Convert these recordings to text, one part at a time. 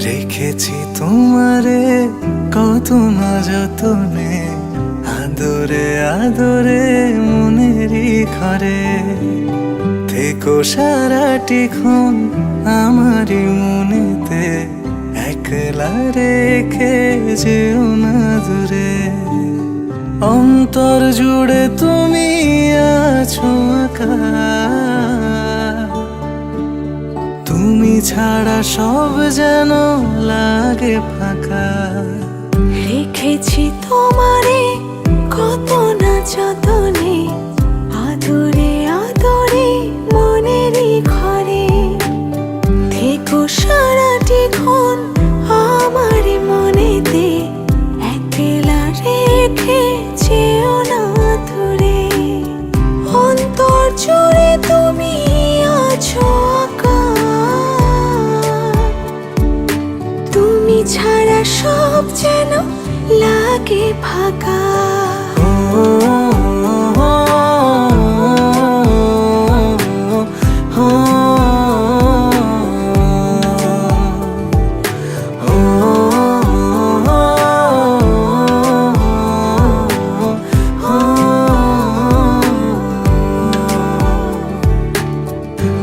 রেখেছি তোমারে কত না যতনে, আদরে আদরে মনেরই ঘরে। থেকো সারাটি ক্ষণ আমারই মনেতে, একলা রেখে যেও না দূরে। অন্তর জুড়ে তুমি আছো আঁকা, তুমি ছাড়া সব যেন লাগে ফাঁকা। রেখেছি তোমারে কত না যতনে, আদরে আদরে মনেরই ঘরে। থেকো সারাটি ক্ষণ আমার মনেতে, একলা রেখে যেও না দূরে। অন্তর জুড়ে তুমি আছো আঁকা, তুমি ছাড়া সব যেন লাগে ফাঁকা।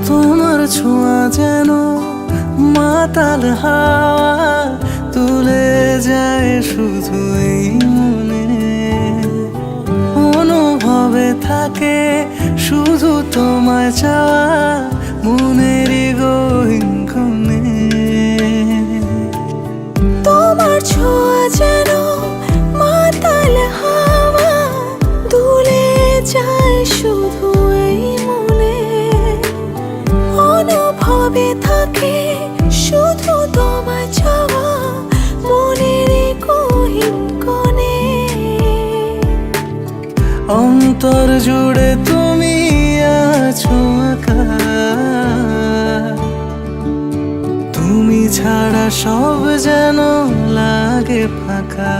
তোমার ছোঁয়া যেন মাতাল হাওয়া, তুলে যায় শুধু এই মনে। অনুভবে থাকে শুধু তোমায় চাওয়া, মনেরই গহীন কোণে। তোমার ছোঁয়া যেন মাতাল হাওয়া, তুলে যায় শুধু এই মনে। অনুভবে থাকে শুধু তোমায় চাওয়া, মনেরই গহীন কোণে। অন্তর জুড়ে তুমি আছো আঁকা, তুমি ছাড়া সব যেন লাগে ফাঁকা।